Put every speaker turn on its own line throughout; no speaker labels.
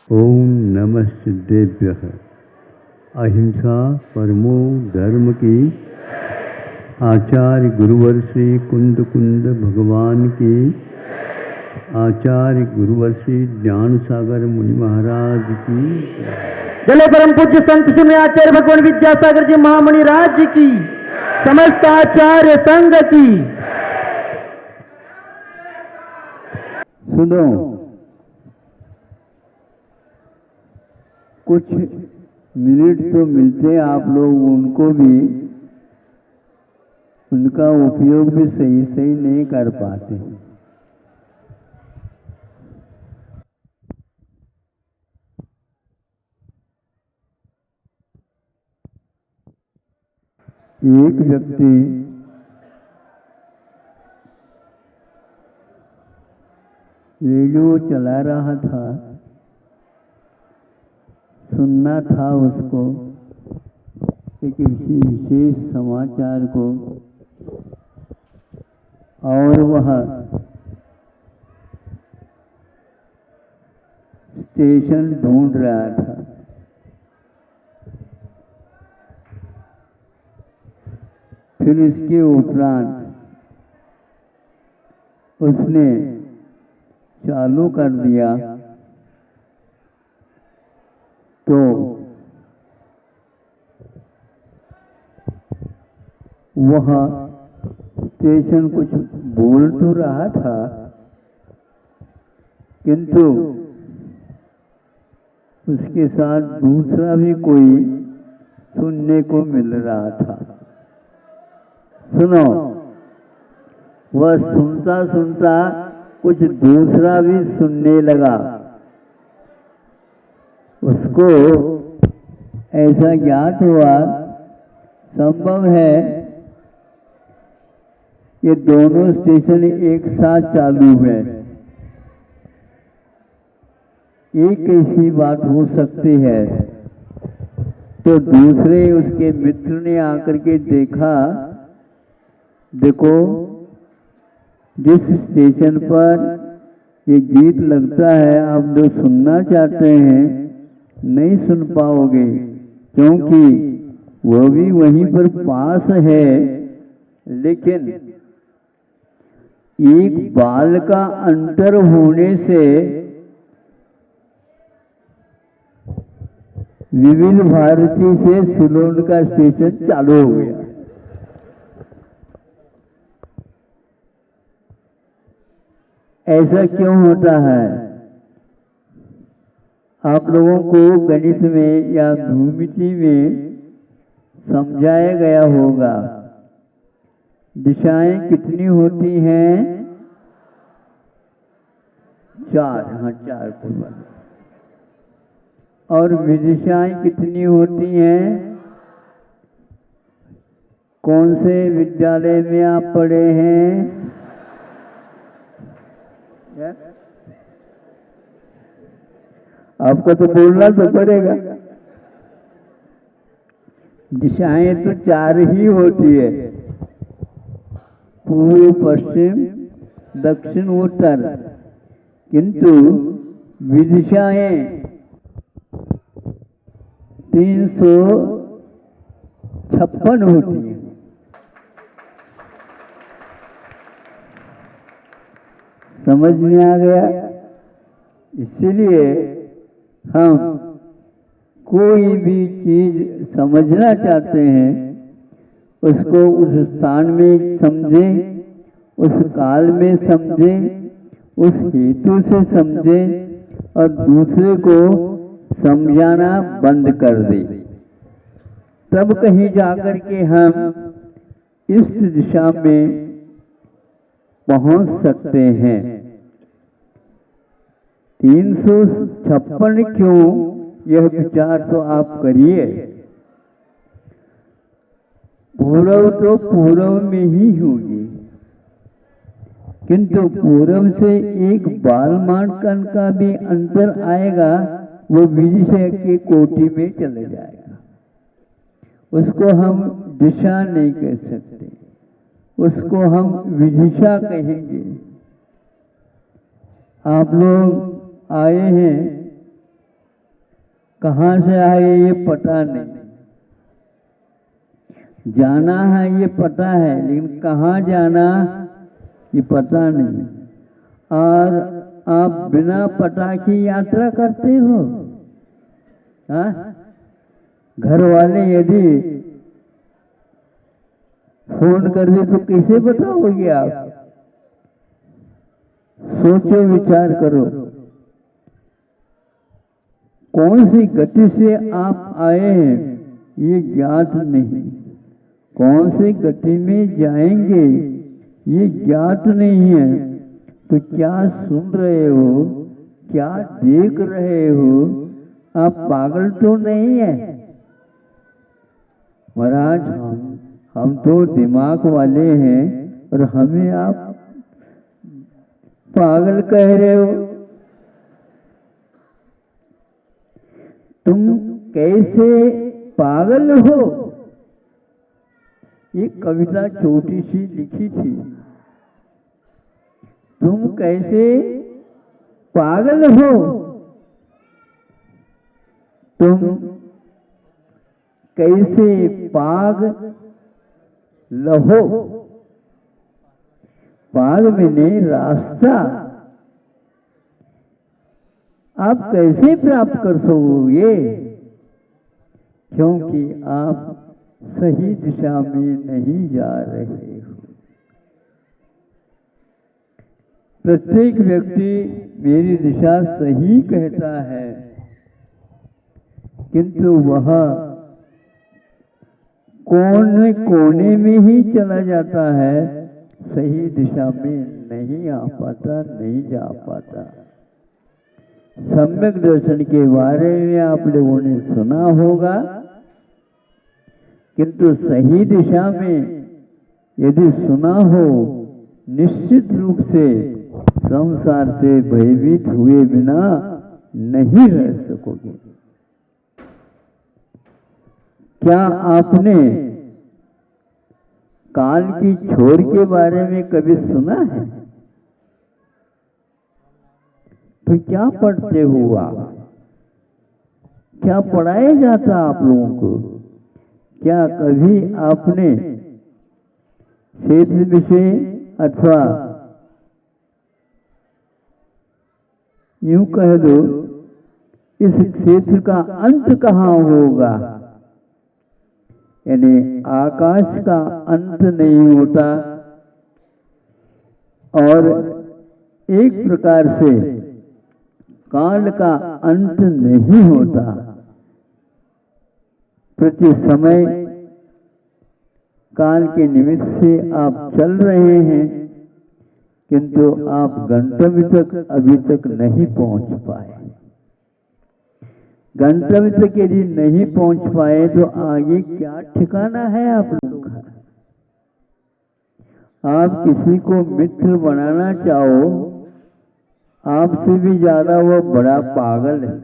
ओम नमः सिद्धेभ्यः। अहिंसा परमो धर्म की आचार्य गुरुवर श्री कुंद कुंद भगवान की, आचार्य गुरुवर श्री ज्ञान सागर मुनि महाराज की,
जले परम पूज्य संत श्री आचार्य भगवान विद्यासागर जी महामुनि राज्य की, समस्त आचार्य संघ की।
सुनो, कुछ मिनट तो मिलते हैं, आप लोग उनको भी, उनका उपयोग भी सही सही नहीं कर पाते। एक व्यक्ति रेडियो चला रहा था, सुनना था उसको एक विशेष समाचार को, और वह स्टेशन ढूंढ रहा था। फिर इसके उपरांत उसने चालू कर दिया तो वह स्टेशन कुछ बोल तो रहा था, किंतु उसके साथ दूसरा भी कोई सुनने को मिल रहा था। सुनो, वह सुनता सुनता कुछ दूसरा भी सुनने लगा। उसको ऐसा ज्ञात हुआ, संभव है कि दोनों स्टेशन एक साथ चालू हैं। एक ऐसी बात हो सकती है। तो दूसरे उसके मित्र ने आकर के देखा, देखो जिस स्टेशन पर ये गीत लगता है, आप जो सुनना चाहते हैं नहीं सुन पाओगे, क्योंकि वो भी वहीं पर पास है, लेकिन एक बाल का अंतर होने से विविध भारती से सिलोन का स्टेशन चालू हो गया। ऐसा क्यों होता है? आप लोगों को गणित में या भूमिति में समझाया गया होगा। दिशाएं कितनी होती हैं? 4, हाँ 4 पूर्व। और विदिशाएं कितनी होती हैं? कौन से विद्यालय में आप पढ़े हैं? आपको तो बोलना तो पड़ेगा। दिशाएं तो 4 ही होती है, पूर्व पश्चिम दक्षिण उत्तर, किंतु विदिशाएं 356 होती हैं। समझ में आ गया? इसीलिए हम कोई भी चीज समझना चाहते हैं, उसको उस स्थान में समझें, उस काल में समझें, उस हेतु से समझें और दूसरे को समझाना बंद कर दें, तब कहीं जाकर के हम इस दिशा में पहुंच सकते हैं। 356 क्यों, यह विचार तो आप करिए। पूर्व तो पूर्व में ही होगी, किंतु पूर्व से एक बालमानकन का भी अंतर आएगा, वो विदिशा के कोटि में चले जाएगा। उसको हम दिशा नहीं कह सकते, उसको हम विदिशा कहेंगे। आप लोग आए हैं कहाँ से आए ये पता नहीं, जाना है ये पता है, लेकिन कहाँ जाना ये पता नहीं। और आप बिना पता की यात्रा करते हो? हाँ, घर वाले यदि फोन कर दे तो कैसे बताओगे आप? सोचो, विचार करो, कौन सी गति से आप आए हैं ये ज्ञात नहीं, कौन सी गति में जाएंगे ये ज्ञात नहीं है। तो क्या सुन रहे हो, क्या देख रहे हो? आप पागल तो नहीं है? महाराज हम तो दिमाग वाले हैं और हमें आप पागल कह रहे हो। तुम कैसे पागल हो? ये कविता छोटी सी लिखी थी। तुम कैसे पागल हो? तुम कैसे पाग लहो? पाग मैंने रास्ता। आप कैसे प्राप्त कर सकोगे? क्योंकि आप सही दिशा में नहीं जा रहे हो। प्रत्येक व्यक्ति मेरी दिशा सही कहता है, किंतु वह कोने कोने में ही चला जाता है, सही दिशा में नहीं आ पाता, नहीं जा पाता। सम्यक दर्शन के बारे में आप लोगों ने सुना होगा, किंतु सही दिशा में यदि सुना हो, निश्चित रूप से संसार से भयभीत हुए बिना नहीं रह सकोगे। क्या आपने काल की छोर के बारे में कभी सुना है? तो क्या पढ़ते हो आप? क्या पढ़ाया जाता आप लोगों को? क्या कभी आपने क्षेत्र विषय अथवा यूं कह दो, इस क्षेत्र का अंत कहाँ होगा, यानी आकाश का अंत नहीं होता और एक प्रकार से काल का अंत नहीं होता। प्रति समय काल के निमित्त से आप चल रहे हैं, किंतु आप गंतव्य तक अभी तक नहीं पहुंच पाए। गंतव्य तक यदि नहीं पहुंच पाए तो आगे क्या ठिकाना है आप लोगों का? आप किसी को मित्र बनाना चाहो, आपसे भी ज्यादा वो बड़ा पागल है।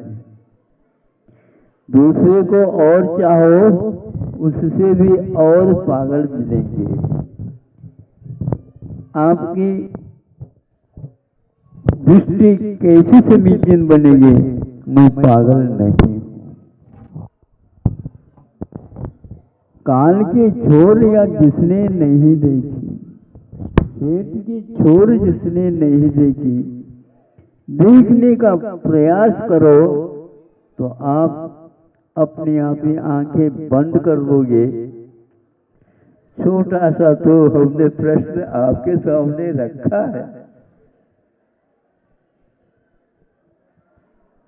दूसरे को और चाहो, उससे भी और पागल मिलेंगे। आपकी दृष्टि कैसे समीचीन बनेगी? मैं पागल नहीं हूं। काल के छोर या जिसने नहीं देखी, क्षेत्र की छोर जिसने नहीं देखी, देखने का प्रयास करो तो आप अपने आप ही आंखें बंद कर लोगे। छोटा सा तो हमने प्रश्न आपके सामने रखा है।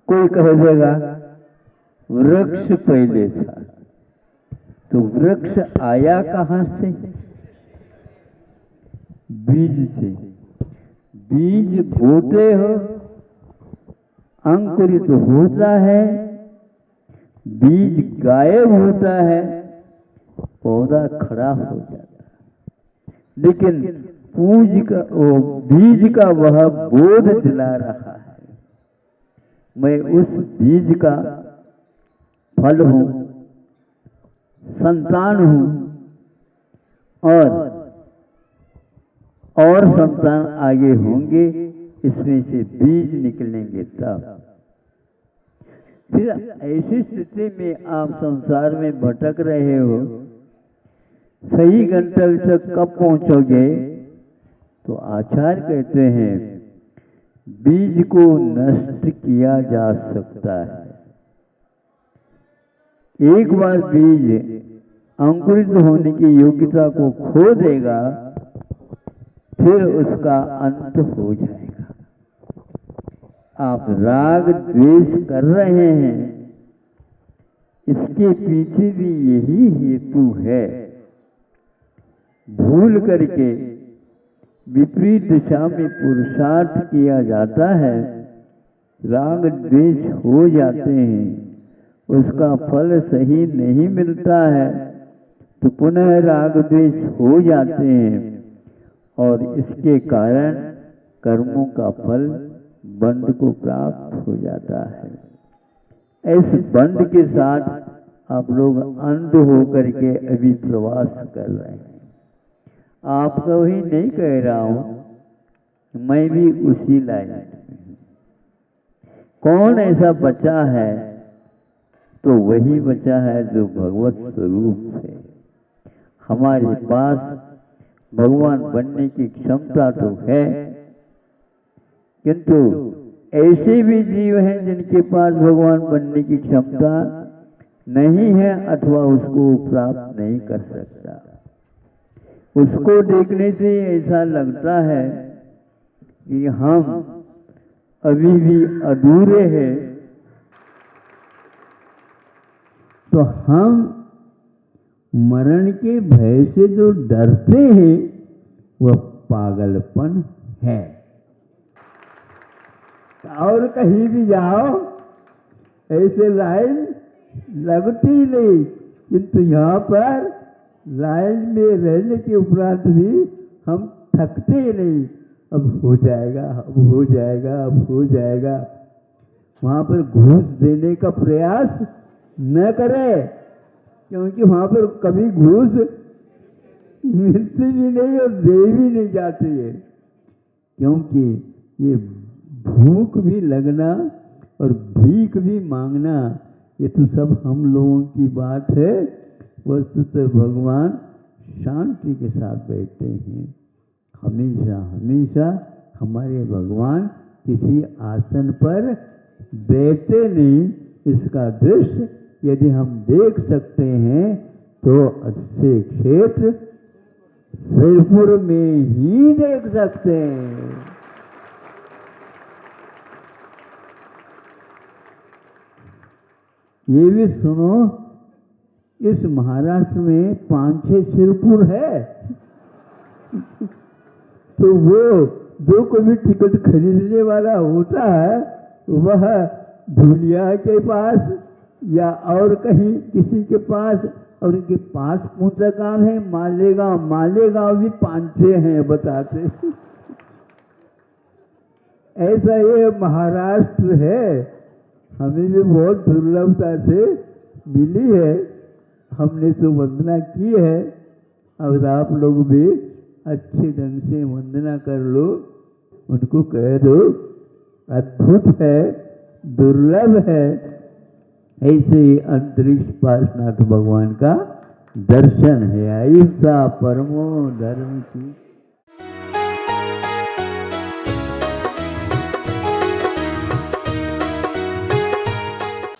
कोई कह देगा वृक्ष पहले था, तो वृक्ष आया कहां से? बीज से। बीज बोते हो, अंकुरित होता है, बीज गायब होता है, पौधा खड़ा हो जाता है। लेकिन बीज का वह बोध दिला रहा है, मैं उस बीज का फल हूं, संतान हूं, और संतान आगे होंगे, इसमें से बीज निकलेंगे। तब फिर ऐसी स्थिति में आप संसार में भटक रहे हो, सही गंतव्य तक कब पहुंचोगे? तो आचार्य कहते हैं बीज को नष्ट किया जा सकता है। एक बार बीज अंकुरित होने की योग्यता को खो देगा, फिर उसका अंत हो जाएगा। आप राग द्वेष कर रहे हैं, इसके पीछे भी यही हेतु है। भूल करके विपरीत दिशा में पुरुषार्थ किया जाता है, राग द्वेष हो जाते हैं, उसका फल सही नहीं मिलता है, तो पुनः राग द्वेष हो जाते हैं और इसके कारण कर्मों का फल बंध को प्राप्त हो जाता है। इस बंध के साथ आप लोग अंध होकर के अभी प्रवास कर रहे हैं। आपको ही नहीं कह रहा हूं, मैं भी उसी लाइन में हूं। कौन ऐसा बचा है? तो वही बचा है जो भगवत स्वरूप है। हमारे पास भगवान बनने की क्षमता तो है, किंतु ऐसे भी जीव हैं जिनके पास भगवान बनने की क्षमता नहीं है अथवा उसको प्राप्त नहीं कर सकता। उसको देखने से ऐसा लगता है कि हम अभी भी अधूरे हैं, तो हम मरण के भय से जो डरते हैं वह पागलपन है। और कहीं भी जाओ ऐसे लाइन लगती नहीं, किंतु यहाँ पर लाइन में रहने के उपरांत भी हम थकते नहीं। अब हो जाएगा, अब हो जाएगा, अब हो जाएगा। वहाँ पर घूस देने का प्रयास न करें, क्योंकि वहाँ पर कभी घूस मिलती भी नहीं और दे भी नहीं जाती है। क्योंकि ये भूख भी लगना और भीख भी मांगना, ये तो सब हम लोगों की बात है। वस्तुतः भगवान शांति के साथ बैठते हैं। हमेशा हमेशा हमारे भगवान किसी आसन पर बैठते नहीं। इसका दृश्य यदि हम देख सकते हैं तो अच्छे क्षेत्र सिरपुर में ही देख सकते हैं। ये भी सुनो, इस महाराष्ट्र में 5-6 सिरपुर है। तो वो जो कोई टिकट खरीदने वाला होता है वह धुलिया के पास या और कहीं किसी के पास, और इनके पास पूछा काम है मालेगांव। मालेगांव भी 5-6 हैं बताते। ऐसा ये महाराष्ट्र है, हमें भी बहुत दुर्लभता से मिली है। हमने तो वंदना की है, और आप लोग भी अच्छे ढंग से वंदना कर लो, उनको कह दो अद्भुत है, दुर्लभ है। ऐसे ही अंतरिक्ष पार्श्वनाथ भगवान का दर्शन है। अहिंसा परमो धर्म की